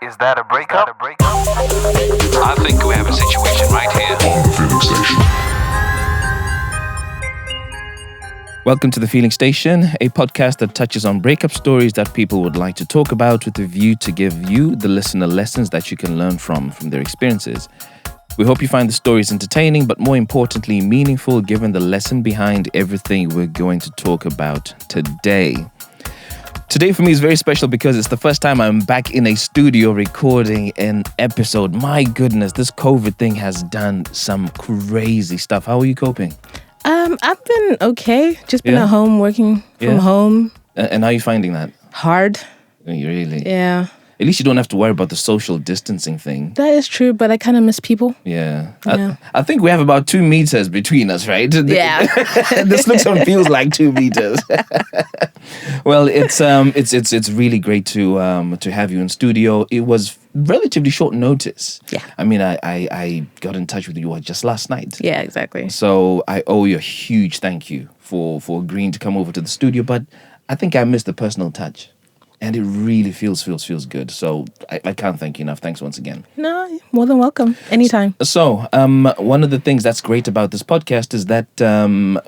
Is that a breakup? I think we have a situation right here. On the Feeling Station. Welcome to The Feeling Station, a podcast that touches on breakup stories that people would like to talk about with a view to give you, the listener, lessons that you can learn from their experiences. We hope you find the stories entertaining, but more importantly, meaningful, given the lesson behind everything we're going to talk about today. Today for me is very special because it's the first time I'm back in a studio recording an episode. My goodness, this COVID thing has done some crazy stuff. How are you coping? I've been okay. Just been Yeah? at home, working from Yeah? home. And how are you finding that? Hard. Really? Yeah. At least you don't have to worry about the social distancing thing. That is true, but I kind of miss people. Yeah. Yeah. I think we have about 2 meters between us, right? Yeah. This looks and feels like 2 meters. Well, it's really great to have you in studio. It was relatively short notice. Yeah. I mean, I got in touch with you just last night. Yeah, exactly. So I owe you a huge thank you for agreeing to come over to the studio. But I think I missed the personal touch. And it really feels good. So I can't thank you enough. Thanks once again. No, more than welcome. Anytime. So one of the things that's great about this podcast is that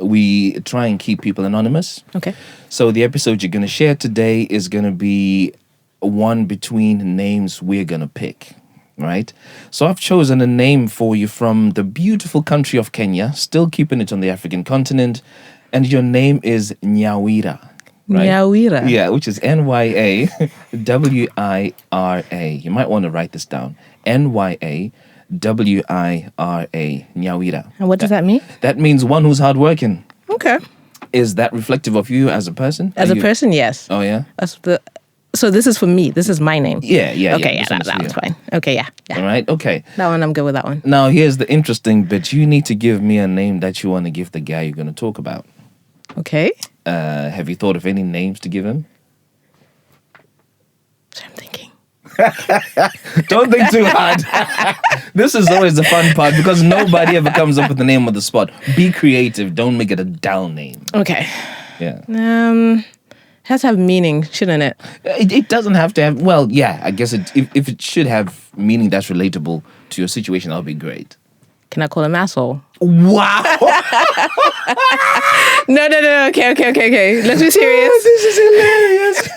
we try and keep people anonymous. Okay. So the episode you're going to share today is going to be one between names we're going to pick, right? So I've chosen a name for you from the beautiful country of Kenya, still keeping it on the African continent. And your name is Nyawira. Right? Nyawira. Yeah, which is Nyawira. You might want to write this down. Nyawira, Nyawira. And what does that mean? That means one who's hardworking. Okay. Is that reflective of you as a person? As Are a you- person, yes. Oh, yeah? So this is for me. This is my name. Yeah. Okay, This yeah, one's that for one's you. fine. Okay, yeah. All right, okay. That one, I'm good with that one. Now, here's the interesting bit. You need to give me a name that you want to give the guy you're going to talk about. Okay. Have you thought of any names to give him? So I'm thinking. Don't think too hard. This is always the fun part because nobody ever comes up with the name on the spot. Be creative. Don't make it a dull name. Okay. Yeah. Has to have meaning, shouldn't it? It doesn't have to have, well, yeah, I guess if it should have meaning that's relatable to your situation, that'll be great. Can I call him asshole? Wow. No. Okay. Let's be serious. This is hilarious.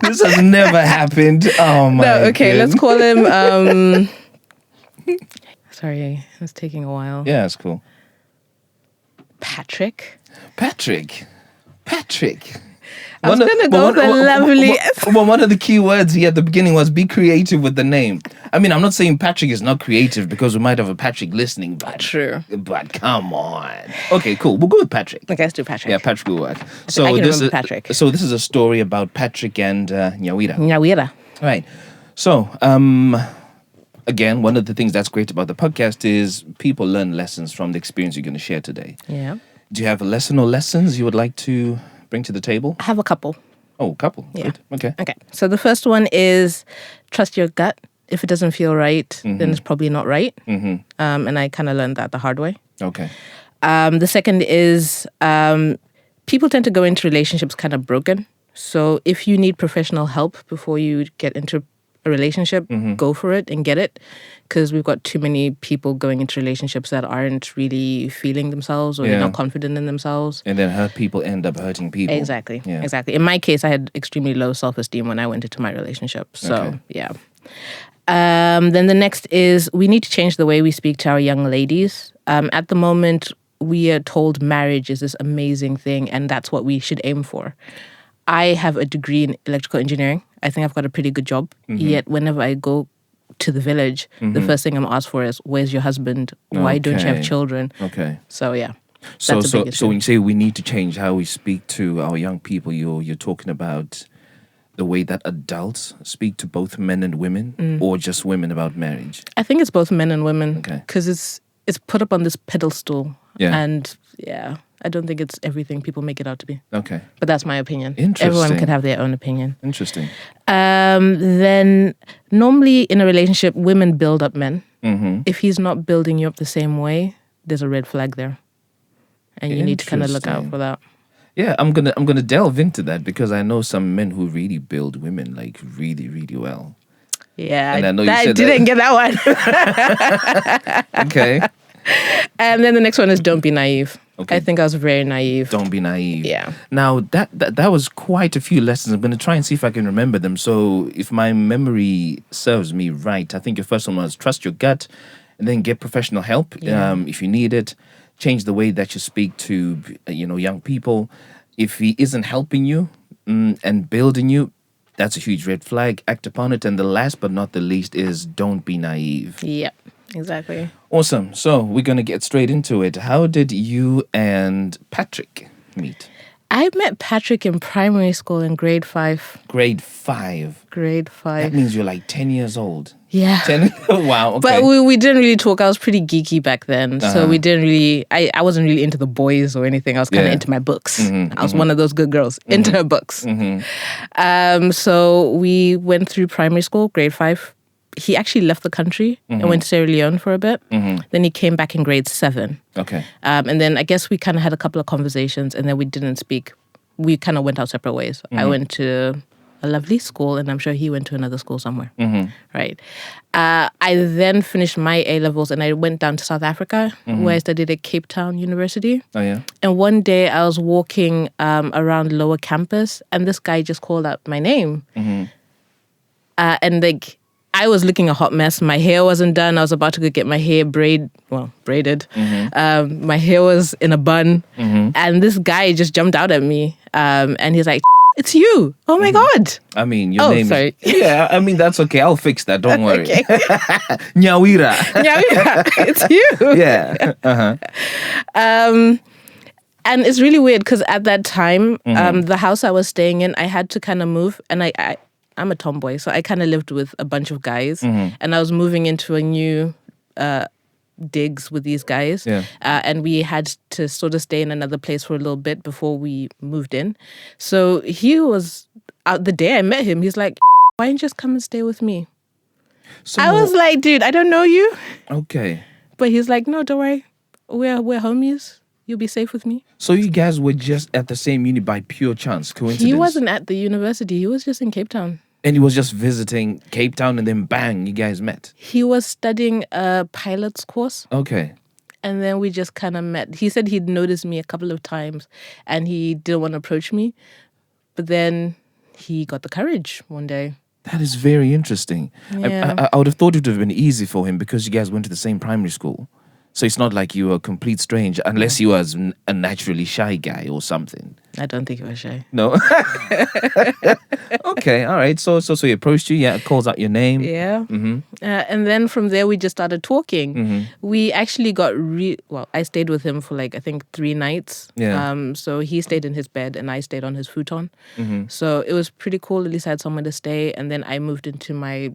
This has never happened. Oh my No, okay, goodness. let's call him sorry, it's taking a while. Yeah, that's cool. Patrick. Patrick. I was gonna go for lovely. Well, one of the key words here at the beginning was be creative with the name. I mean, I'm not saying Patrick is not creative because we might have a Patrick listening, but True. But come on. Okay, cool. We'll go with Patrick. Okay, let's do Patrick. Yeah, Patrick will work. I So can this remember is Patrick. So this is a story about Patrick and Nyawira. Nyawira. Right. So again, one of the things that's great about the podcast is people learn lessons from the experience you're going to share today. Yeah. Do you have a lesson or lessons you would like to bring to the table? I have a couple. Oh, a couple. Yeah. Good. Okay. Okay. So the first one is trust your gut. If it doesn't feel right, then it's probably not right. Mm-hmm. And I kind of learned that the hard way. Okay. The second is people tend to go into relationships kind of broken. So if you need professional help before you get into a relationship, go for it and get it. Because we've got too many people going into relationships that aren't really feeling themselves or they're Yeah. not confident in themselves. And then hurt people end up hurting people. Exactly. Yeah. Exactly. In my case, I had extremely low self-esteem when I went into my relationship. So, Okay. yeah. Then the next is we need to change the way we speak to our young ladies. At the moment, we are told marriage is this amazing thing and that's what we should aim for. I have a degree in electrical engineering. I think I've got a pretty good job. Yet whenever I go to the village, the first thing I'm asked for is, where's your husband? Why don't you have Okay. children? Okay. So, yeah. So That's a so big so issue. when you say we need to change how we speak to our young people, you're talking about the way that adults speak to both men and women, or just women about marriage. I think it's both men and women Okay. because it's put up on this pedestal. Yeah. And yeah, I don't think it's everything people make it out to be. Okay. But that's my opinion. Interesting. Everyone could have their own opinion. Interesting. Then normally in a relationship, women build up men. Mm-hmm. If he's not building you up the same way, there's a red flag there. And you need to kind of look out Interesting. for that. Yeah, I'm gonna delve into that because I know some men who really build women like really, really well. Yeah, And I know you I said didn't get that one. Okay. And then the next one is don't be naive. Okay. I think I was very naive. Don't be naive. Yeah. Now that was quite a few lessons. I'm gonna try and see if I can remember them. So if my memory serves me right, I think your first one was trust your gut, and then get professional help if you need it. Change the way that you speak to young people. If he isn't helping you and building you, that's a huge red flag. Act upon it. And the last but not the least is don't be naive. Yep, exactly. Awesome. So we're going to get straight into it. How did you and Patrick meet? I met Patrick in primary school in grade 5. Grade 5. Grade 5. That means you're like 10 years old. Yeah. 10? Wow. Okay. But we didn't really talk. I was pretty geeky back then. So we didn't really, I wasn't really into the boys or anything. I was kind of into my books. I was one of those good girls, into her books. So we went through primary school, grade 5. He actually left the country and went to Sierra Leone for a bit. Then he came back in grade 7. Okay. And then I guess we kind of had a couple of conversations and then we didn't speak. We kind of went our separate ways. I went to a lovely school and I'm sure he went to another school somewhere. Right. I then finished my A-levels and I went down to South Africa where I studied at Cape Town University. Oh, yeah? And one day I was walking around Lower Campus and this guy just called out my name. And like, I was looking a hot mess. My hair wasn't done. I was about to go get my hair braided. My hair was in a bun. And this guy just jumped out at me. And he's like, it's you. Oh my God. I mean, your name sorry. is... Yeah, I mean, that's okay. I'll fix that. Don't worry. Okay. Nyawira. Yeah, it's you. Yeah. And it's really weird because at that time, the house I was staying in, I had to kind of move. And I'm a tomboy, so I kind of lived with a bunch of guys. And I was moving into a new digs with these guys. Yeah. And we had to sort of stay in another place for a little bit before we moved in. So he was, the day I met him, he's like, why don't you just come and stay with me? So, I was like, dude, I don't know you. okay. But he's like, no, don't worry. We're homies. You'll be safe with me. So you guys were just at the same uni by pure chance, coincidence? He wasn't at the university. He was just in Cape Town. And he was just visiting Cape Town and then bang, you guys met. He was studying a pilot's course. Okay. And then we just kind of met. He said he'd noticed me a couple of times and he didn't want to approach me. But then he got the courage one day. That is very interesting. Yeah. I would have thought it would have been easy for him because you guys went to the same primary school. So it's not like you were a complete stranger unless you was a naturally shy guy or something. I don't think he was shy. No? Okay, all right. So he approached you, yeah, calls out your name. Yeah. And then from there, we just started talking. We actually got I stayed with him for like, I think 3 nights. Yeah. So he stayed in his bed and I stayed on his futon. So it was pretty cool. At least I had somewhere to stay. And then I moved into my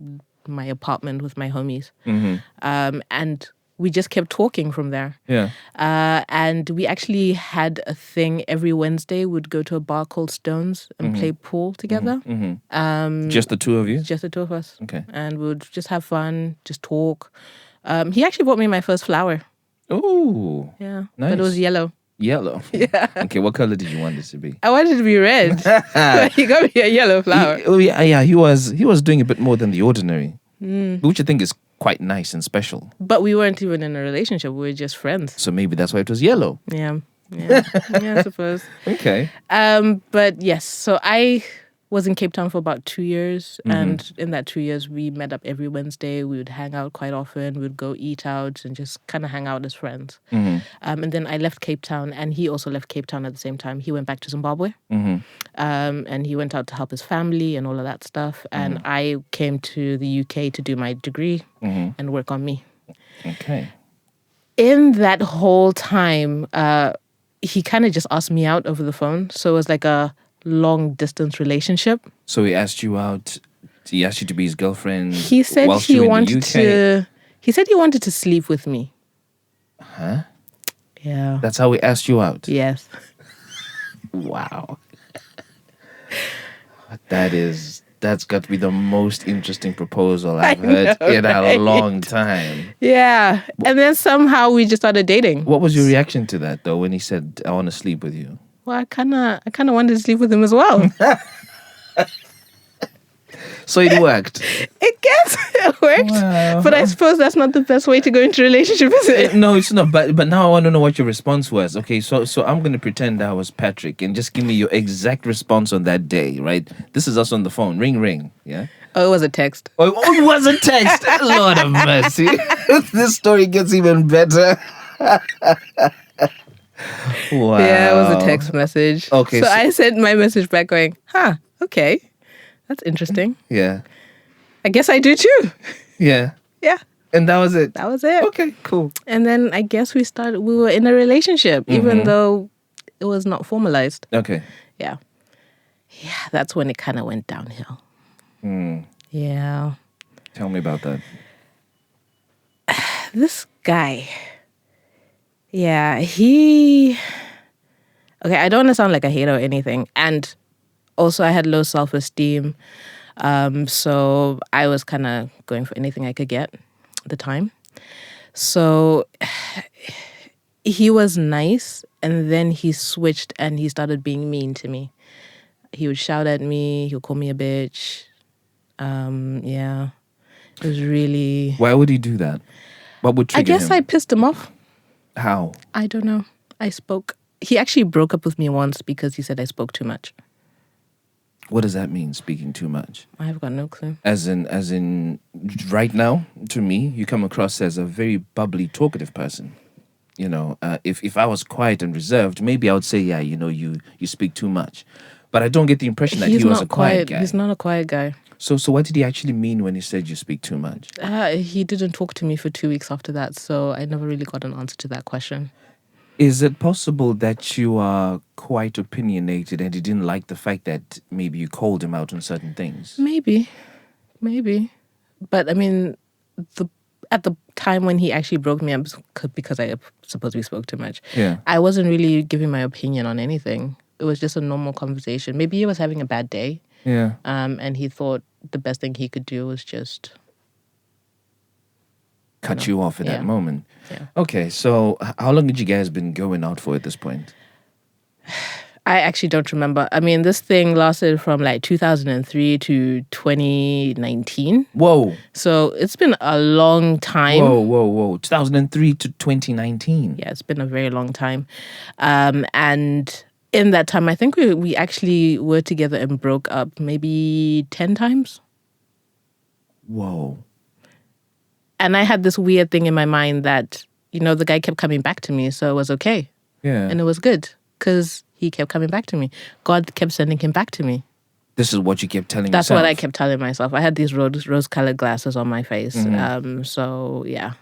apartment with my homies. And we just kept talking from there. Yeah. And we actually had a thing every Wednesday. We'd go to a bar called Stones and play pool together. Just the two of you? Just the two of us. Okay. And we would just have fun, just talk. He actually bought me my first flower. Ooh. Yeah. Nice. But it was yellow. Yellow? Yeah. Okay, what color did you want this to be? I wanted it to be red. But he got me a yellow flower. He was doing a bit more than the ordinary. Which I think is quite nice and special. But we weren't even in a relationship. We were just friends. So maybe that's why it was yellow. Yeah. Yeah, I suppose. Okay. But yes, so I was in Cape Town for about 2 years. And in that 2 years, we met up every Wednesday. We would hang out quite often. We would go eat out and just kind of hang out as friends. And then I left Cape Town and he also left Cape Town at the same time. He went back to Zimbabwe. And he went out to help his family and all of that stuff. And I came to the UK to do my degree and work on me. Okay. In that whole time, he kind of just asked me out over the phone. So it was like a long distance relationship. So he asked you out. He asked you to be his girlfriend. He said whilst he you were in wanted the UK? He said he wanted to sleep with me. Huh? Yeah. That's how he asked you out. Yes. Wow. That's got to be the most interesting proposal I've heard in a long time. Yeah. And then somehow we just started dating. What was your reaction to that though when he said, I want to sleep with you? Well, I kind of wanted to sleep with him as well. So it worked. It worked. Wow. But I suppose that's not the best way to go into a relationship, is it? No, it's not. But now I want to know what your response was. Okay, so I'm going to pretend I was Patrick and just give me your exact response on that day, right? This is us on the phone. Ring, ring. Yeah. Oh, it was a text. Oh, it was a text. Lord of mercy. This story gets even better. Wow. Yeah, it was a text message. Okay, So, so- I sent my message back going, okay. That's interesting. Yeah. I guess I do too. Yeah. Yeah, And that was it. that was it. Okay, cool. And then I guess we were in a relationship, even though it was not formalized. Okay. Yeah. Yeah, that's when it kind of went downhill. Yeah. Tell me about that. This guy. Yeah, he. Okay, I don't want to sound like a hater or anything. And also, I had low self esteem. So I was kind of going for anything I could get at the time. So he was nice, and then he switched and he started being mean to me. He would shout at me, he would call me a bitch. Yeah. It was really. Why would he do that? What would I trigger guess him? I pissed him off. How? I don't know. I spoke. He actually broke up with me once because he said I spoke too much. What does that mean, speaking too much? I've got no clue. As in, right now, to me, you come across as a very bubbly, talkative person. You know, if I was quiet and reserved, maybe I would say, yeah, you know, you speak too much. But I don't get the impression that he was a quiet guy. He's not a quiet guy. So what did he actually mean when he said you speak too much? He didn't talk to me for 2 weeks after that, so I never really got an answer to that question. Is it possible that you are quite opinionated and he didn't like the fact that maybe you called him out on certain things? Maybe. But I mean, at the time when he actually broke me up, because I suppose we spoke too much, Yeah. I wasn't really giving my opinion on anything. It was just a normal conversation. Maybe he was having a bad day, Yeah. and he thought the best thing he could do was just... Cut you off at that Yeah. moment. Yeah. Okay, so how long had you guys been going out for at this point? I actually don't remember. I mean, this thing lasted from like 2003 to 2019. Whoa. So it's been a long time. Whoa. 2003 to 2019. Yeah, it's been a very long time. And in that time, I think we actually were together and broke up maybe 10 times. Whoa. And I had this weird thing in my mind that, you know, the guy kept coming back to me, so it was okay. Yeah. And it was good because he kept coming back to me. God kept sending him back to me. This is what you kept telling That's yourself. what I kept telling myself. I had these rose-colored glasses on my face. Mm-hmm. So, yeah.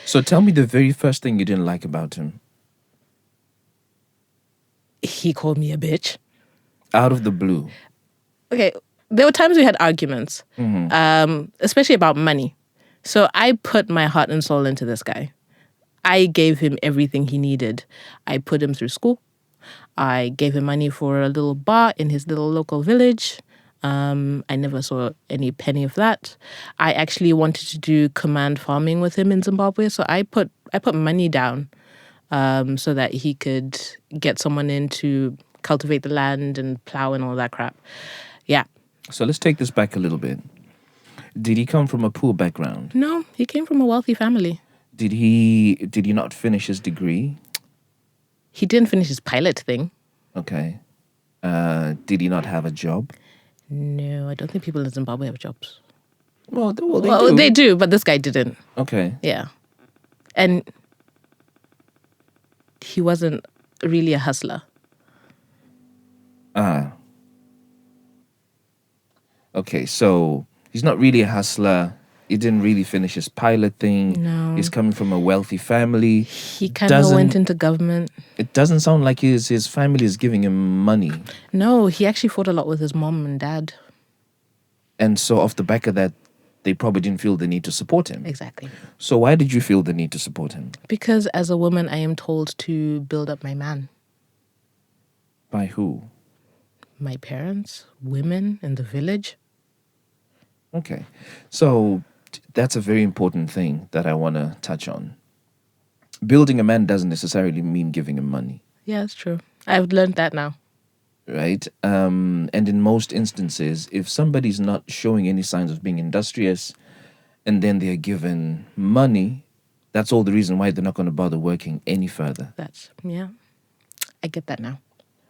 So tell me the very first thing you didn't like about him. He called me a bitch. Out of the blue. Okay, there were times we had arguments, especially about money. So I put my heart and soul into this guy. I gave him everything he needed. I put him through school. I gave him money for a little bar in his little local village. I never saw any penny of that. I actually wanted to do command farming with him in Zimbabwe. So I put money down so that he could get someone in to cultivate the land and plow and all that crap. Yeah. So let's take this back a little bit. Did he come from a poor background? No, he came from a wealthy family. Did he not finish his degree? He didn't finish his pilot thing. Okay. Did he not have a job? No, I don't think people in Zimbabwe have jobs. Well, they Well, do. they do, but this guy didn't. Okay. Yeah. And he wasn't really a hustler. Okay, so he's not really a hustler. He didn't really finish his pilot thing. No. He's coming from a wealthy family. He kind of Doesn't- went into government. It doesn't sound like his family is giving him money. No, he actually fought a lot with his mom and dad. And so off the back of that, they probably didn't feel the need to support him. Exactly. So why did you feel the need to support him? Because as a woman, I am told to build up my man. By who? My parents, women in the village. Okay. So that's a very important thing that I want to touch on. Building a man doesn't necessarily mean giving him money. Yeah, that's true. I've learned that now. right? And in most instances, if somebody's not showing any signs of being industrious and then they're given money, that's all the reason why they're not going to bother working any further. Yeah. I get that now.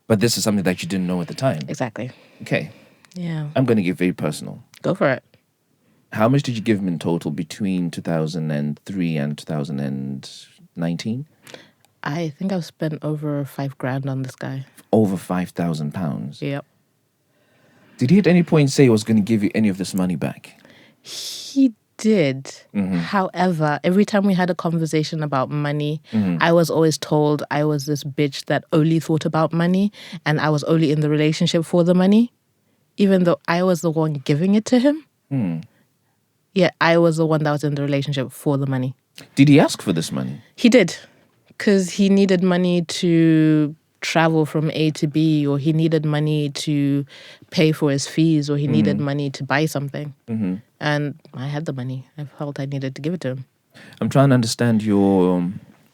But this is something that you didn't know at the time. Exactly. Okay, Yeah. I'm going to get very personal. Go for it. How much did you give him in total between 2003 and 2019? I think I've spent over $5,000 on this guy. Over £5,000. Yep. Did he at any point say he was going to give you any of this money back? He did. However, every time we had a conversation about money, I was always told I was this bitch that only thought about money and I was only in the relationship for the money, even though I was the one giving it to him. Yeah, I was the one that was in the relationship for the money. Did he ask for this money? He did, because he needed money to travel from A to B, or he needed money to pay for his fees, or he needed money to buy something. And I had the money. I felt I needed to give it to him. I'm trying to understand your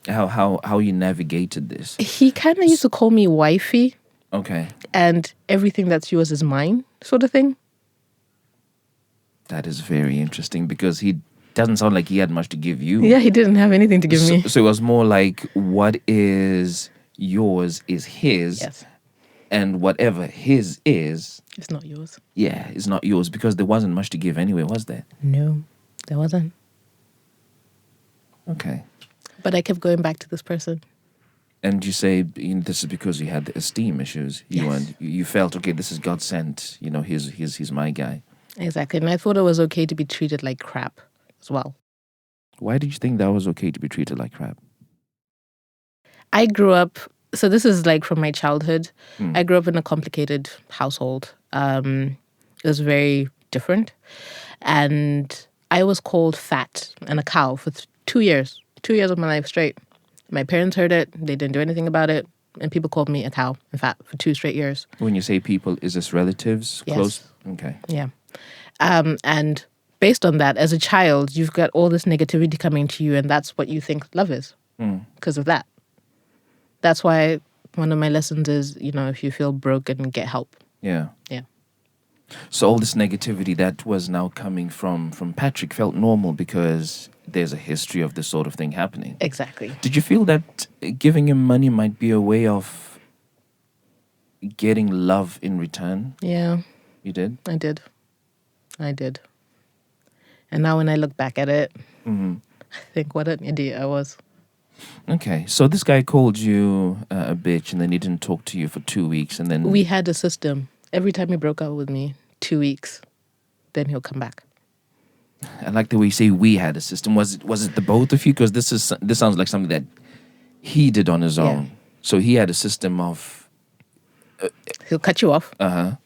how you navigated this. He kind of used to call me wifey, Okay, and everything that's yours is mine, sort of thing. that is very interesting because he doesn't sound like he had much to give you. Yeah, he didn't have anything to give me. So it was more like what is yours is his, Yes, and whatever his is, it's not yours. yeah, is not yours because there wasn't much to give anyway, was there? No, there wasn't. Okay. But I kept going back to this person. And you say this is because you had the esteem issues. Yes. You felt, okay, this is God sent. He's my guy. Exactly. And I thought it was okay to be treated like crap as well. Why did you think that was okay to be treated like crap? I grew up, so this is like from my childhood. I grew up in a complicated household. It was very different. And I was called fat and a cow for 2 years. 2 years of my life straight. My parents heard it. They didn't do anything about it. And people called me a cow and fat for 2 straight years. When you say people, is this relatives? Yes. Close? Okay. Yeah. And based on that, as a child, you've got all this negativity coming to you, and that's what you think love is because of that. That's why one of my lessons is, if you feel broken, get help. Yeah. Yeah. So all this negativity that was now coming from Patrick felt normal because there's a history of this sort of thing happening. Exactly. Did you feel that giving him money might be a way of getting love in return? Yeah, You did? I did. And now when I look back at it, I think what an idiot I was. Okay. So this guy called you a bitch and then he didn't talk to you for 2 weeks and then... We had a system. Every time he broke up with me, 2 weeks, then he'll come back. I like the way you say we had a system. Was it the both of you? Because this sounds like something that he did on his own. So he had a system of... He'll cut you off. Uh-huh.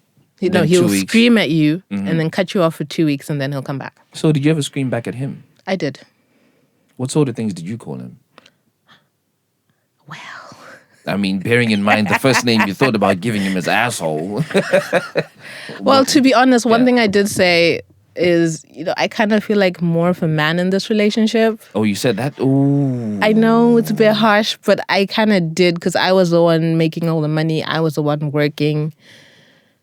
He'll 2 weeks. scream at you and then cut you off for 2 weeks and then he'll come back. So did you ever scream back at him? I did. What sort of things did you call him? Well. I mean, bearing in mind the first name you thought about giving him is asshole. Well, to be honest, one thing I did say is, I kind of feel like more of a man in this relationship. Oh, you said that? Ooh. I know it's a bit harsh, but I kind of did because I was the one making all the money. I was the one working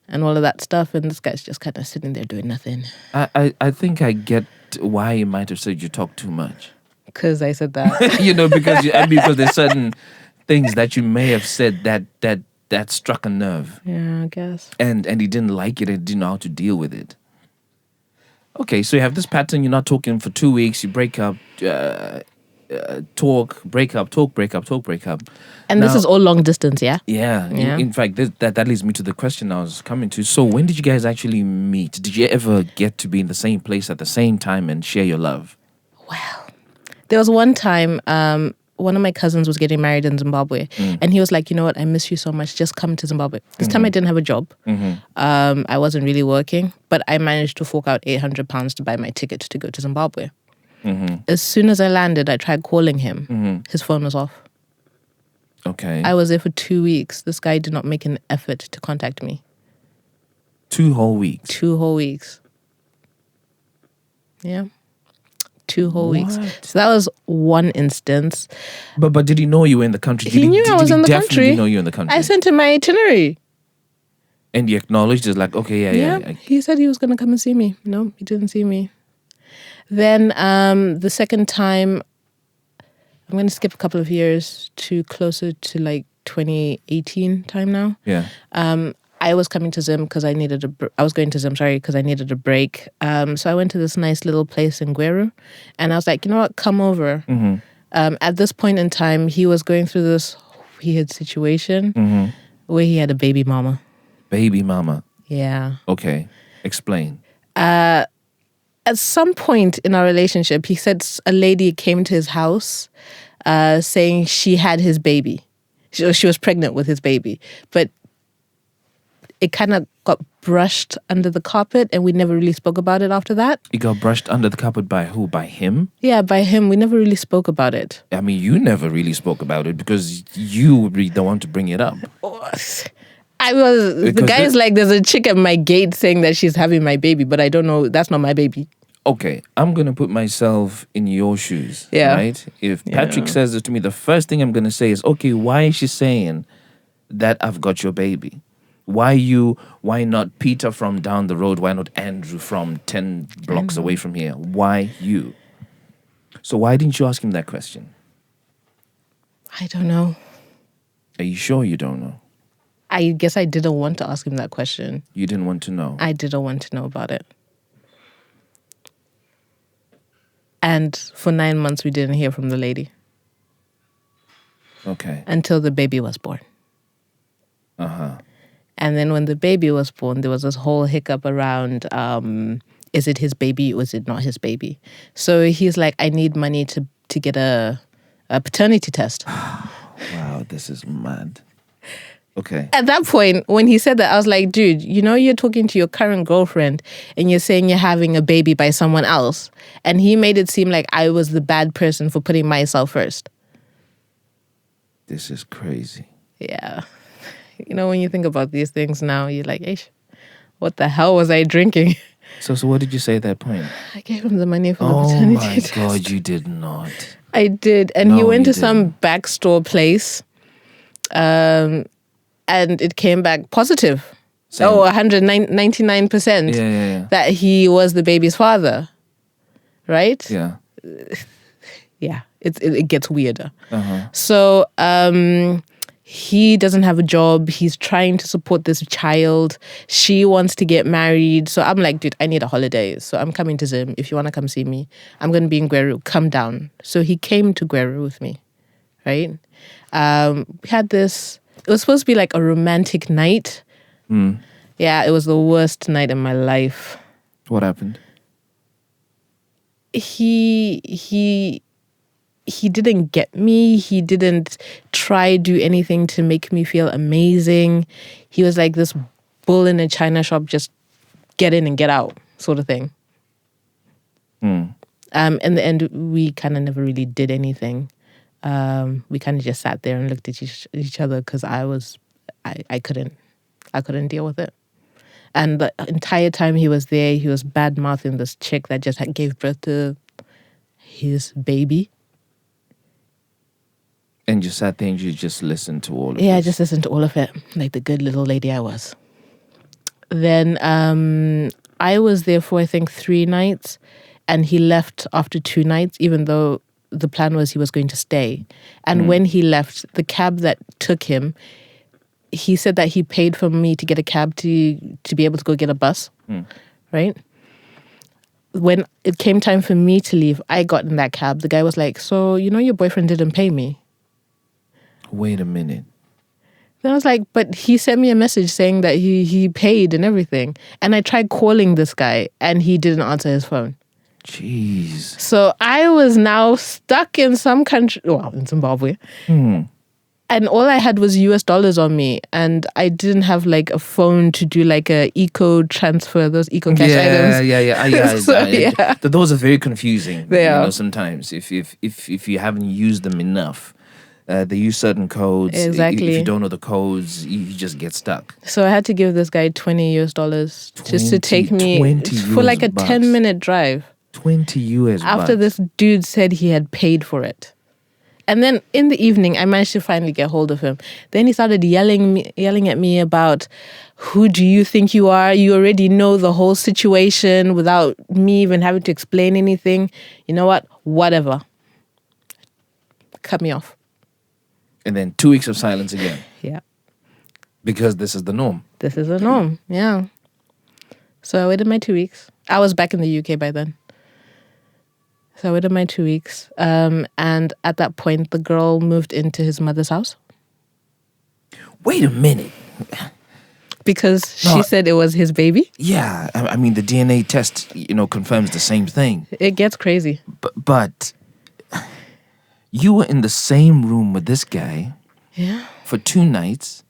and all of that stuff. And this guy's just kind of sitting there doing nothing. I think I get why you might have said you talk too much. Because I said that. Because there's certain things that you may have said that struck a nerve. Yeah, I guess. And he didn't like it and didn't know how to deal with it. Okay, so you have this pattern, you're not talking for 2 weeks, you break up, talk, break up, talk, break up, talk, break up. And this is all long distance, yeah? Yeah. In fact, that leads me to the question I was coming to. So when did you guys actually meet? Did you ever get to be in the same place at the same time and share your love? Well, there was one time, one of my cousins was getting married in Zimbabwe. And he was like, you know what, I miss you so much. Just come to Zimbabwe. This time I didn't have a job. I wasn't really working, but I managed to fork out £800 to buy my ticket to go to Zimbabwe. As soon as I landed, I tried calling him. His phone was off. Okay. I was there for 2 weeks. This guy did not make an effort to contact me. 2 whole weeks. 2 whole weeks. Yeah. 2 whole weeks. What? So that was one instance. But did he know you were in the country? He knew I was did in the he definitely country. know you were in the country? I sent him my itinerary. And he acknowledged, it's like, okay, yeah. He said he was going to come and see me. No, he didn't see me. Then the second time, I'm going to skip a couple of years to closer to like 2018 time now. Yeah. I was coming to Zim because I needed I was going to Zim, because I needed a break. So I went to this nice little place in Gweru, and I was like, you know what, come over. Mm-hmm. At this point in time, he was going through this weird situation Mm-hmm. where he had a baby mama. Baby mama. Yeah. Okay. Explain. At some point in our relationship, he said a lady came to his house saying she had his baby. She was pregnant with his baby. But it kind of got brushed under the carpet and we never really spoke about it after that. It got brushed under the carpet by who? By him? Yeah, by him. We never really spoke about it. I mean, you never really spoke about it because you would be the one to bring it up. The Because guy's like, there's a chick at my gate saying that she's having my baby, but I don't know. That's not my baby. Okay, I'm going to put myself in your shoes, Yeah. right? If Patrick says this to me, the first thing I'm going to say is, okay, why is she saying that I've got your baby? Why you? Why not Peter from down the road? Why not Andrew from 10 blocks away from here? Why you? So why didn't you ask him that question? I don't know. Are you sure you don't know? I guess I didn't want to ask him that question. You didn't want to know? I didn't want to know about it. And for 9 months, we didn't hear from the lady Okay. until the baby was born. Uh-huh. And then when the baby was born, there was this whole hiccup around, is it his baby or is it not his baby? So he's like, I need money to get a paternity test. Wow, this is mad. Okay. At that point, when he said that, I was like, dude, you know, you're talking to your current girlfriend and you're saying you're having a baby by someone else. And he made it seem like I was the bad person for putting myself first. This is crazy. Yeah. You know, when you think about these things now, you're like, Eish, what the hell was I drinking? So what did you say at that point? I gave him the money for the Oh paternity my test. God, you did not. I did. And he No, went you to some backstore place and it came back positive. Same. Oh, 199% Yeah. that he was the baby's father. Right? Yeah. Yeah. It gets weirder. Uh-huh. So he doesn't have a job. He's trying to support this child. She wants to get married. So I'm like, dude, I need a holiday. So I'm coming to Zim. If you want to come see me, I'm going to be in Gweru. Come down. So he came to Gweru with me, right? We had this, it was supposed to be like a romantic night. Yeah, it was the worst night in my life. What happened? He didn't get me. He didn't try do anything to make me feel amazing. He was like this bull in a china shop, just get in and get out sort of thing. In the end, we kind of never really did anything. We kind of just sat there and looked at each other because I couldn't deal with it. And the entire time he was there, he was bad-mouthing this chick that just gave birth to his baby. And you sat there and you just listened to all of it. Yeah, I just listened to all of it, like the good little lady I was. Then I was there for, I think, 3 nights, and he left after 2 nights, even though the plan was he was going to stay. And when he left, the cab that took him, he said that he paid for me to get a cab to be able to go get a bus, right? When it came time for me to leave, I got in that cab. The guy was like, so, you know, your boyfriend didn't pay me. Wait a minute. Then I was like, but he sent me a message saying that he paid and everything. And I tried calling this guy and he didn't answer his phone. Jeez. So I was now stuck in some country, well, in Zimbabwe. And all I had was US dollars on me. And I didn't have like a phone to do like a eco transfer, those eco cash items. Yeah. So, yeah. Those are very confusing. They are. You know, sometimes if you haven't used them enough. They use certain codes. Exactly. If you don't know the codes, you just get stuck. So I had to give this guy $20 US just to take me 20 for like a bucks. 10-minute drive. 20 US After bucks. this dude said he had paid for it. And then in the evening, I managed to finally get hold of him. Then he started yelling at me about, who do you think you are? You already know the whole situation without me even having to explain anything. You know what? Whatever. Cut me off. And then 2 weeks of silence again. Yeah. Because this is the norm. This is a norm. Yeah. So I waited my 2 weeks. I was back in the UK by then. So I waited my 2 weeks. And at that point, the girl moved into his mother's house Wait a minute. because No. she said it was his baby. Yeah, I mean, the DNA test, confirms the same thing. It gets crazy. But you were in the same room with this guy Yeah. for 2 nights.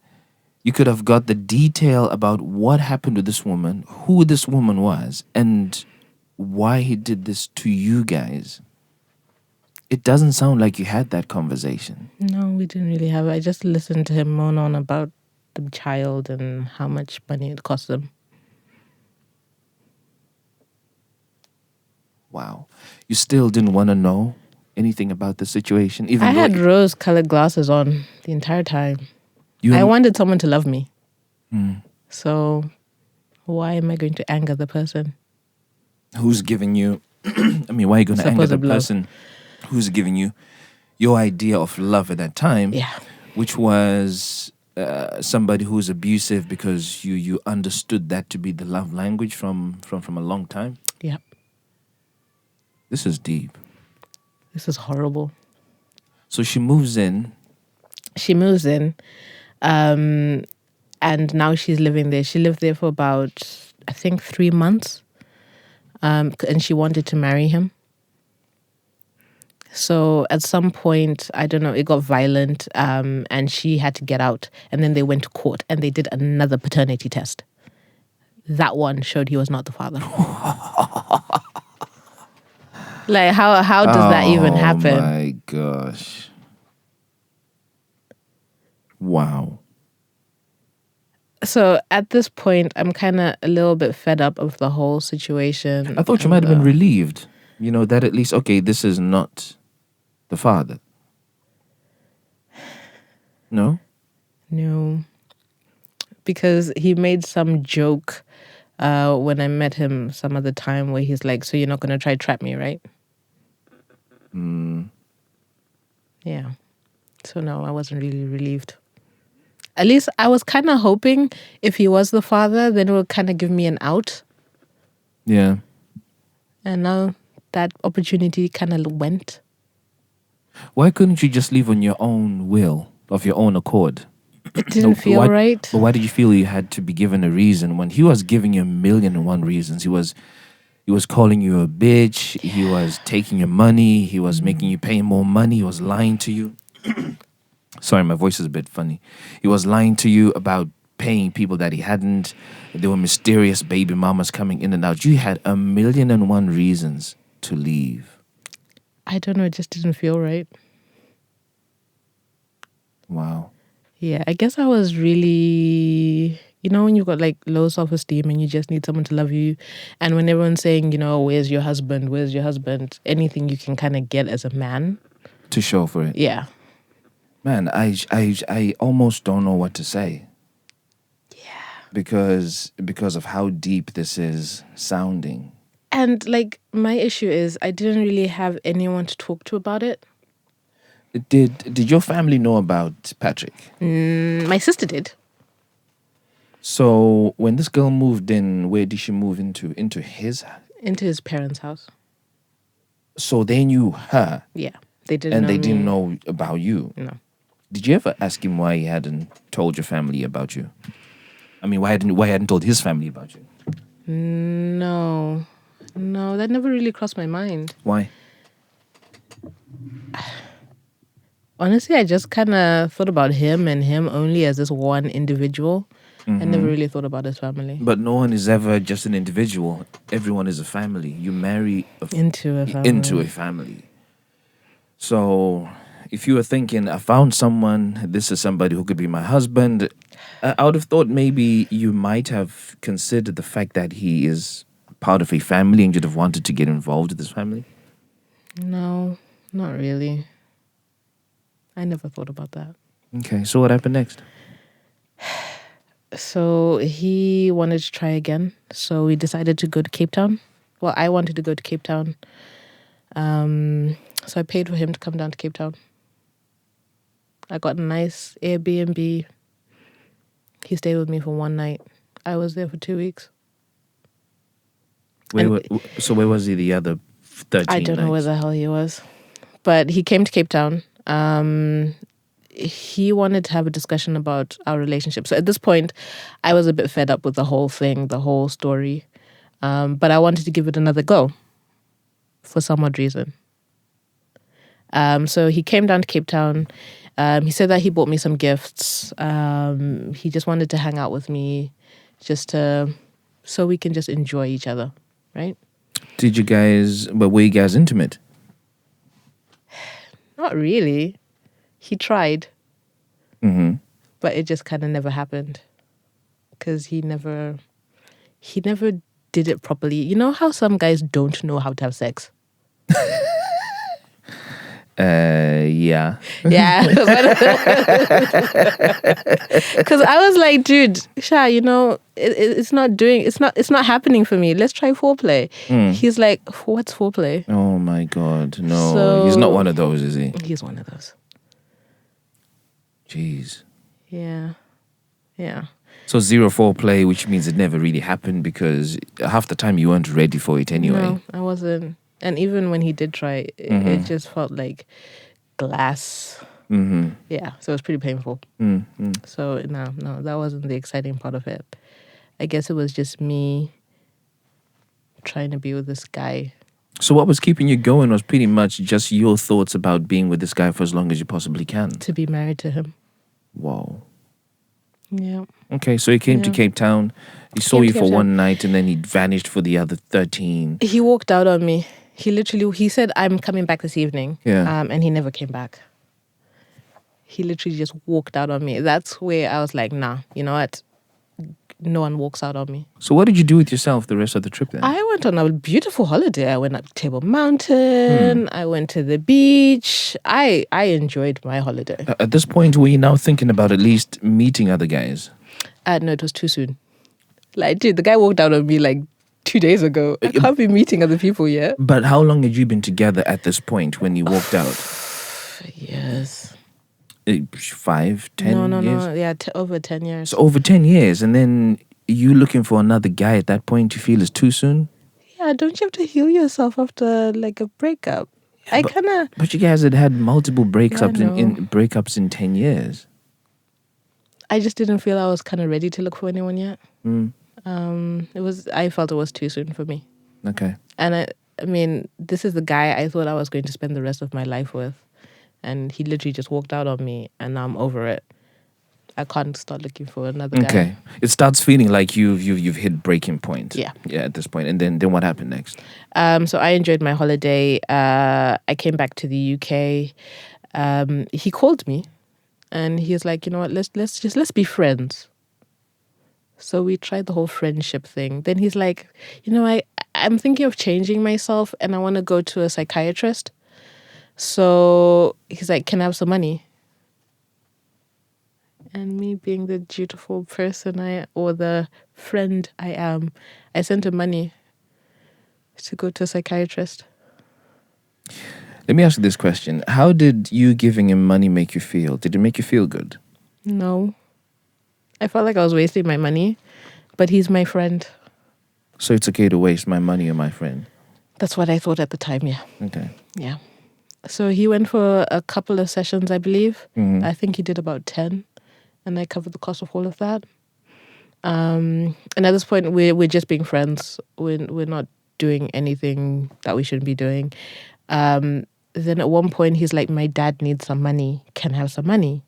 You could have got the detail about what happened to this woman, who this woman was, and why he did this to you guys. It doesn't sound like you had that conversation. No, we didn't really have it. I just listened to him moan on about the child and how much money it cost them. Wow. You still didn't want to know anything about the situation? Even I though had rose-colored glasses on the entire time. you I wanted someone to love me. Mm. So why am I going to anger the person? Who's giving you why are you going to anger the Supposed love. person who's giving you your idea of love at that time, Yeah. which was somebody who's abusive because you understood that to be the love language from a long time? Yeah. This is deep. This is horrible. So she moves in. She moves in, and now she's living there. She lived there for about, I think, 3 months, and she wanted to marry him. So at some point, I don't know, it got violent, and she had to get out. And then they went to court, and they did another paternity test. That one showed he was not the father. Like, how does that even happen? Oh my gosh. Wow. So at this point, I'm kind of a little bit fed up of the whole situation. I thought you might have been relieved, that at least, okay, this is not the father. No? No. Because he made some joke when I met him some other time where he's like, so you're not going to try trap me, right? Yeah. So no, I wasn't really relieved. At least I was kind of hoping if he was the father, then it would kind of give me an out. Yeah. And now that opportunity kind of went. Why couldn't you just leave on your own will, of your own accord? It didn't feel why, right. But why did you feel you had to be given a reason when he was giving you 1,000,001 reasons? He was calling you a bitch. He was taking your money. He was making you pay more money. He was lying to you. Sorry, my voice is a bit funny. He was lying to you about paying people that he hadn't. There were mysterious baby mamas coming in and out. You had 1,000,001 reasons to leave. I don't know. It just didn't feel right. Wow. Yeah, I guess I was really, when you've got like low self-esteem and you just need someone to love you. And when everyone's saying, where's your husband? Where's your husband? Anything you can kind of get as a man. To show for it. Yeah. Man, I almost don't know what to say. Yeah. Because of how deep this is sounding. And like my issue is I didn't really have anyone to talk to about it. Did your family know about Patrick? My sister did. So when this girl moved in, where did she move into? Into his? Into his parents' house. So they knew her. Yeah. They didn't And know they didn't me. know about you. No. Did you ever ask him why he hadn't told your family about you? I mean, why hadn't told his family about you? No, that never really crossed my mind. Why? Honestly, I just kind of thought about him and him only as this one individual. I never really thought about his family. But no one is ever just an individual. Everyone is a family. You marry Into a family. into a family. So if you were thinking, I found someone, this is somebody who could be my husband, I would have thought maybe you might have considered the fact that he is part of a family and you'd have wanted to get involved with this family? No, not really. I never thought about that. Okay, so what happened next? So he wanted to try again. So we decided to go to Cape Town. Well, I wanted to go to Cape Town. So I paid for him to come down to Cape Town. I got a nice Airbnb. He stayed with me for one night. I was there for 2 weeks. So where was he the other 13 I don't know where nights? the hell he was. But he came to Cape Town. He wanted to have a discussion about our relationship. So at this point, I was a bit fed up with the whole thing, the whole story. But I wanted to give it another go for some odd reason. So he came down to Cape Town. He said that he bought me some gifts. He just wanted to hang out with me so we can just enjoy each other, right? Were you guys intimate? Not really. He tried, Mm-hmm. but it just kind of never happened because he never did it properly. You know how some guys don't know how to have sex? Yeah. Yeah. Because I was like, dude, Sha, it's not happening for me. Let's try foreplay. He's like, what's foreplay? Oh my God, no. He's not one of those, is he? He's one of those. Jeez. Yeah. Yeah. So 0 foreplay, which means it never really happened because half the time you weren't ready for it anyway. No, I wasn't. And even when he did try, it just felt like glass. Mm-hmm. Yeah, so it was pretty painful. Mm-hmm. So no, that wasn't the exciting part of it. I guess it was just me trying to be with this guy. So what was keeping you going was pretty much just your thoughts about being with this guy for as long as you possibly can. To be married to him. Wow. Yeah. Okay, so he came to Yeah. Cape Town. He saw Came you to for Cape one night and then he vanished for the other 13. He walked out on me. He said, I'm coming back this evening. Yeah. And he never came back. He literally just walked out on me. That's where I was like, nah, you know what? No one walks out on me. So what did you do with yourself the rest of the trip then? I went on a beautiful holiday. I went up to Table Mountain. I went to the beach. I enjoyed my holiday. At this point, were you now thinking about at least meeting other guys? No, it was too soon. Like, dude, the guy walked out on me like 2 days ago. I can't be meeting other people yet. But how long had you been together at this point when you walked out? Yes. 5, 10 years? No. Yeah, over 10 years. So over 10 years, and then you looking for another guy at that point, you feel is too soon? Yeah, don't you have to heal yourself after like a breakup? But you guys had multiple breakups Yeah, I in breakups in 10 years. I just didn't feel I was kind of ready to look for anyone yet. I felt it was too soon for me. Okay. And I mean, this is the guy I thought I was going to spend the rest of my life with. And he literally just walked out on me and now I'm over it. I can't start looking for another guy. Okay. It starts feeling like you've hit breaking point. Yeah. Yeah, at this point. And then what happened next? So I enjoyed my holiday. I came back to the UK. He called me and he was like, you know what, let's be friends. So we tried the whole friendship thing. Then he's like, you know, I'm thinking of changing myself and I want to go to a psychiatrist. So he's like, can I have some money? And me being the dutiful person or the friend I am, I sent him money to go to a psychiatrist. Let me ask you this question. How did you giving him money make you feel? Did it make you feel good? No. I felt like I was wasting my money, but he's my friend. So it's okay to waste my money on my friend? That's what I thought at the time, yeah. Okay. Yeah. So he went for a couple of sessions, I believe. I think he did about 10, and I covered the cost of all of that. And at this point, we're just being friends. We're not doing anything that we shouldn't be doing. Then at one point, he's like, my dad needs some money. Can I have some money?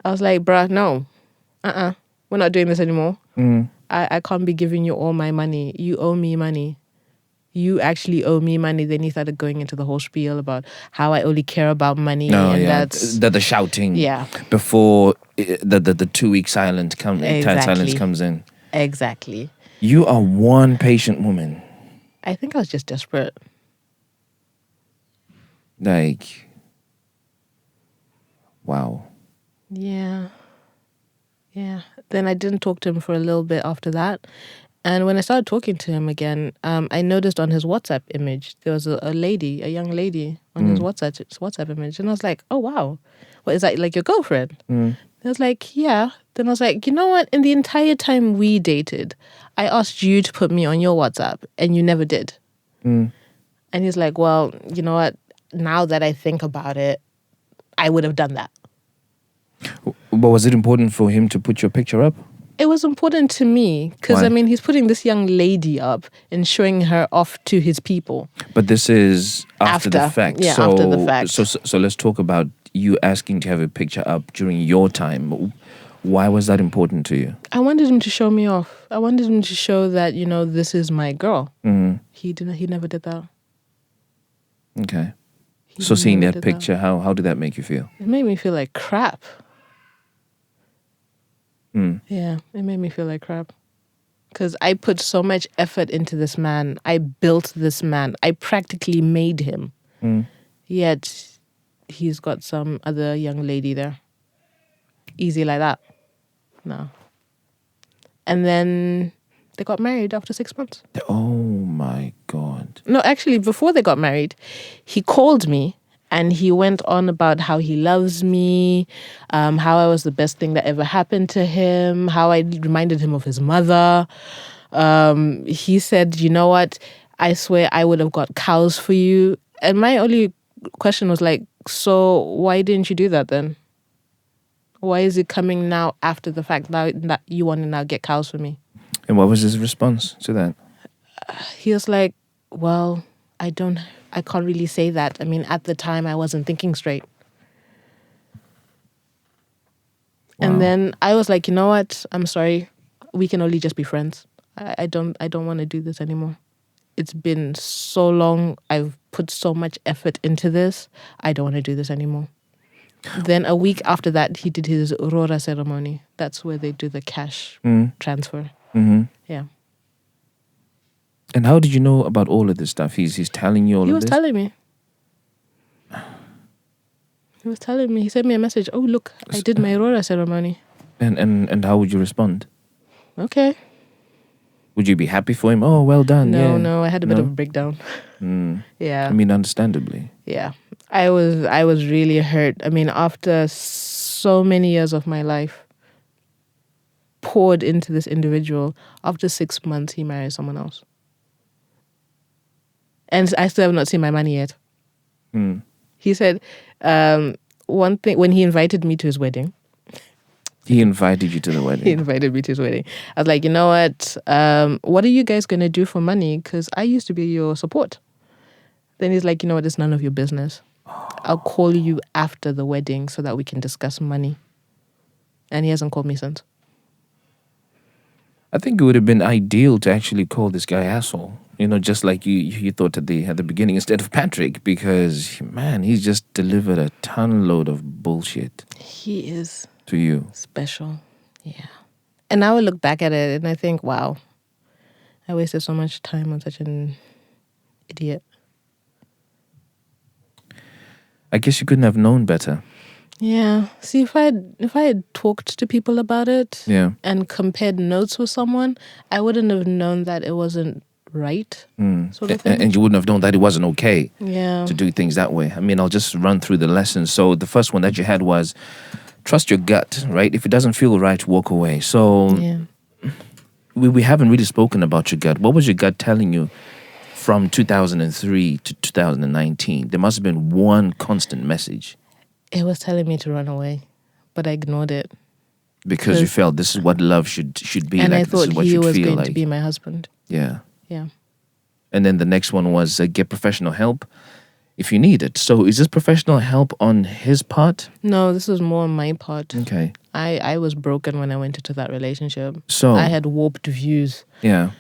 I was like, bruh, no. We're not doing this anymore. I can't be giving you all my money. You owe me money. You actually owe me money. Then he started going into the whole spiel about how I only care about money. No, and yeah. that's... The shouting. Yeah. Before the 2 week silence comes Exactly. silence comes in. Exactly. You are one patient woman. I think I was just desperate. Like, wow. Yeah. Yeah. Then I didn't talk to him for a little bit after that. And when I started talking to him again, I noticed on his WhatsApp image, there was a young lady on his WhatsApp image. And I was like, oh, wow. What, is that like your girlfriend? I was like, yeah. Then I was like, you know what? In the entire time we dated, I asked you to put me on your WhatsApp and you never did. And he's like, well, you know what? Now that I think about it, I would have done that. But was it important for him to put your picture up? It was important to me because, Why? I mean, he's putting this young lady up and showing her off to his people. But this is after the After. fact. Yeah, so, after the fact. So let's talk about you asking to have a picture up during your time. Why was that important to you? I wanted him to show me off. I wanted him to show that, you know, this is my girl. He never did that. Okay. He So seeing never that did picture, how did that make you feel? It made me feel like crap. Yeah, it made me feel like crap. Because I put so much effort into this man. I built this man. I practically made him. Yet, he's got some other young lady there. Easy like that. No. And then they got married after 6 months. Oh my God. No, actually, before they got married, he called me and he went on about how he loves me, how I was the best thing that ever happened to him, how I reminded him of his mother. He said, you know what? I swear I would have got cows for you. And my only question was like, so why didn't you do that then? Why is it coming now after the fact that you want to now get cows for me? And what was his response to that? He was like, well, I can't really say that. I mean, at the time I wasn't thinking straight. Wow. And then I was like, you know what? I'm sorry. We can only just be friends. I don't want to do this anymore. It's been so long. I've put so much effort into this. I don't want to do this anymore. Then a week after that, he did his Aurora ceremony. That's where they do the cash transfer. Yeah. And how did you know about all of this stuff? He's telling you all He of was this? telling me. He was telling me. He sent me a message. Oh, look, I did my Aurora ceremony. And how would you respond? Okay. Would you be happy for him? Oh, well done. No, yeah. no, I had a bit No? of a breakdown. Yeah. I mean, understandably. Yeah. I was really hurt. I mean, after so many years of my life poured into this individual, after 6 months, he married someone else. And I still have not seen my money yet. He said, one thing, when he invited me to his wedding, He invited you to the he wedding. invited me to his wedding. I was like, you know what are you guys going to do for money? Because I used to be your support. Then he's like, you know what, it's none of your business. I'll call you after the wedding so that we can discuss money. And he hasn't called me since. I think it would have been ideal to actually call this guy asshole. You know, just like you thought at the beginning, instead of Patrick, because, man, he's just delivered a ton load of bullshit He is to you. special. Yeah. And now I look back at it and I think, wow, I wasted so much time on such an idiot. I guess you couldn't have known better. Yeah. See, if I had talked to people about it Yeah. and compared notes with someone, I wouldn't have known that it wasn't right. Sort of thing. And you wouldn't have known that it wasn't okay Yeah. to do things that way. I mean, I'll just run through the lessons. So the first one that you had was trust your gut, right? If it doesn't feel right, walk away. So Yeah. we haven't really spoken about your gut. What was your gut telling you from 2003 to 2019? There must have been one constant message It was telling me to run away, but I ignored it. because you felt this is what love should be And like. I This thought is what he should was feel going like. to be my husband. Yeah. Yeah. And then the next one was get professional help if you need it. So is this professional help on his part? No, this was more on my part. Okay. I was broken when I went into that relationship. So I had warped views. yeah.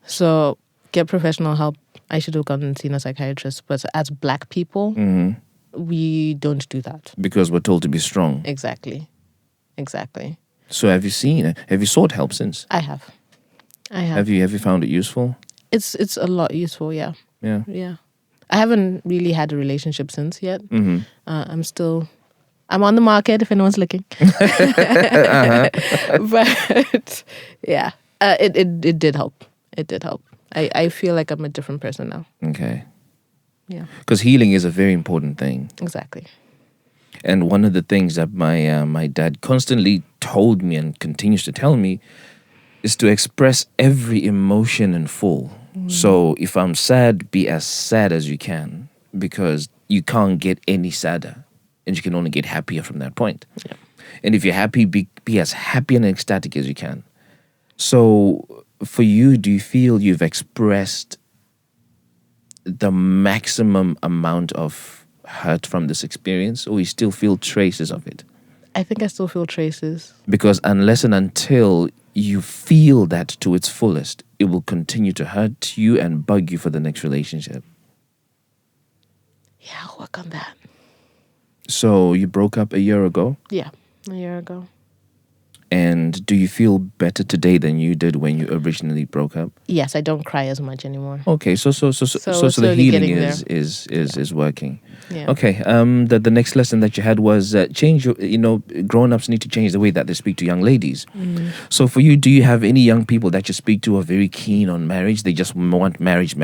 So get professional help. I should have gone and seen a psychiatrist. But as black people, we don't do that. Because we're told to be strong. Exactly. So have you sought help since? I have. I have. Have you found it useful? It's a lot useful. Yeah. Yeah. Yeah. I haven't really had a relationship since yet. Mm-hmm. I'm on the market if anyone's looking. But yeah, it did help. It did help. I feel like I'm a different person now. Okay. Yeah, Because healing is a very important thing. exactly. And one of the things that my dad constantly told me and continues to tell me is to express every emotion in full. So if I'm sad, be as sad as you can, because you can't get any sadder, and you can only get happier from that point. Yeah. And if you're happy, be as happy and ecstatic as you can. So for you, do you feel you've expressed the maximum amount of hurt from this experience, or you still feel traces of it? I think I still feel traces. Because unless and until you feel that to its fullest, it will continue to hurt you and bug you for the next relationship. Yeah, I'll work on that. So you broke up a year ago, Yeah, a year ago. and do you feel better today than you did when you originally broke up? Yes, I don't cry as much anymore. Okay, so the slowly healing getting is working. Yeah. Okay. The next lesson that you had was change your. Grown-ups need to change the way that they speak to young ladies. So for you, do you have any young people that you speak to who are very keen on marriage? They just want marriage.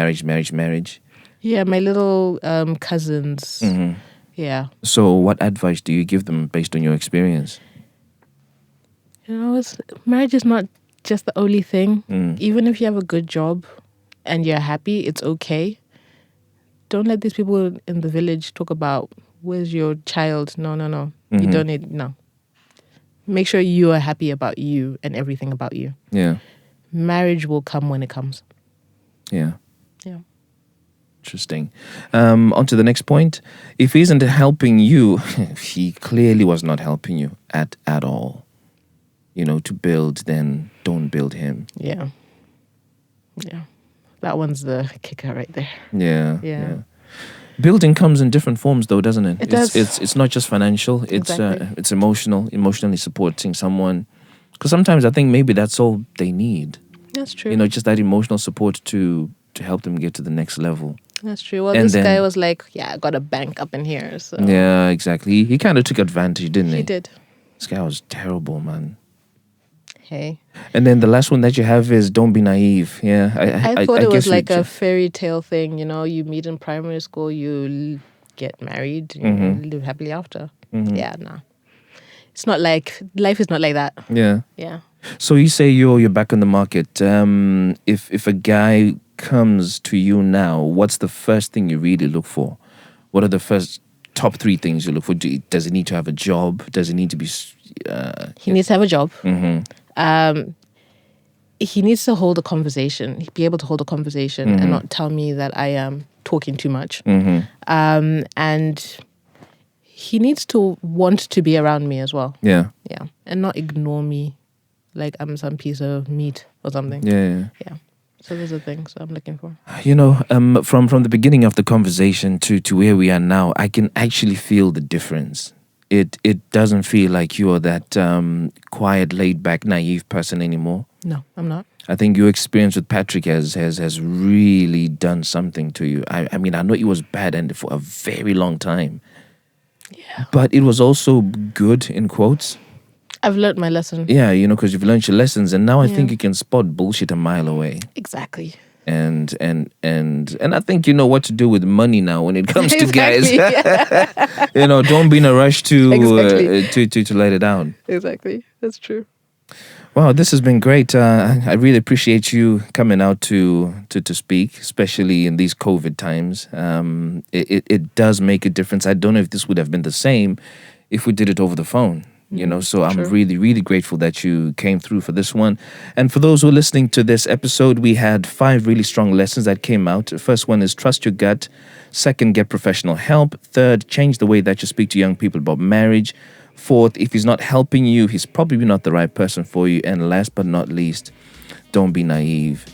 Yeah, my little cousins. Mm-hmm. Yeah. So what advice do you give them based on your experience? Marriage is not just the only thing. Mm. Even if you have a good job and you're happy, it's okay. Don't let these people in the village talk about where's your child. No. Mm-hmm. You don't need, no. Make sure you are happy about you and everything about you. Yeah. Marriage will come when it comes. Yeah. Yeah. Interesting. On to the next point. If he isn't helping you, he clearly was not helping you at all. To build, then don't build him. Yeah. Yeah. That one's the kicker right there. Yeah. Building comes in different forms, though, doesn't it? It does. It's not just financial. Exactly. It's emotionally supporting someone. Because sometimes I think maybe that's all they need. That's true. Just that emotional support to help them get to the next level. That's true. Well, And this then- guy was like, yeah, I got a bank up in here. So Yeah, exactly. He kind of took advantage, didn't he? he did. This guy was terrible, man. Hey. And then the last one that you have is don't be naive. Yeah, I thought it was guess like we a ju- fairy tale thing. You meet in primary school, you get married, you live happily after. Yeah, no. It's not like, life is not like that. Yeah. Yeah. So you say you're back on the market. If a guy comes to you now, what's the first thing you really look for? What are the first top 3 things you look for? Does he need to have a job? Does he need to be? He needs to have a job. Mm-hmm. He needs to hold a conversation, be able to hold a conversation and not tell me that I am talking too much. And he needs to want to be around me as well. Yeah. Yeah. And not ignore me like I'm some piece of meat or something. Yeah. Yeah. So those are things I'm looking for. From the beginning of the conversation to where we are now, I can actually feel the difference. It doesn't feel like you are that quiet, laid back, naive person anymore. No, I'm not. I think your experience with Patrick has really done something to you. I mean, I know it was bad and for a very long time. Yeah. But it was also good, in quotes. I've learned my lesson. Yeah, because you've learned your lessons, and now I think Yeah. you can spot bullshit a mile away. Exactly. And I think you know what to do with money now when it comes to guys. Exactly. Don't be in a rush to Exactly. to let it down. Exactly. That's true. Wow, this has been great. I really appreciate you coming out to speak, especially in these COVID times. It does make a difference. I don't know if this would have been the same if we did it over the phone. So I'm True. really, really grateful that you came through for this one. And for those who are listening to this episode, we had 5 really strong lessons that came out. The first one is trust your gut. Second, get professional help. Third, change the way that you speak to young people about marriage. Fourth, if he's not helping you, he's probably not the right person for you. And last but not least, don't be naive.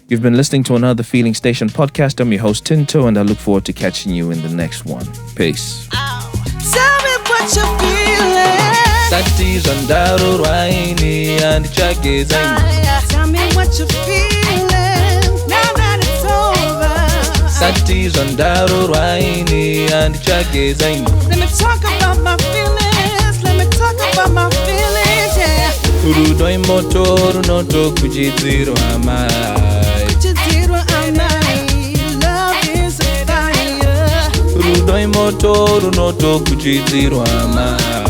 You've been listening to another Feeling Station podcast. I'm your host, Tinto, and I look forward to catching you in the next one. Peace. Tell me what you're feeling. Tatizo ndaro rwaini andichageza Tell me what you're feeling now that it's over. Sati zandaro raini and chagezaini. Let me talk about my feelings. Let me talk about my feelings, yeah. Rudoi motor noto kujidziro amai. Kujidziro amai. Love is a fire. Rudoi motor noto kujidziro amai.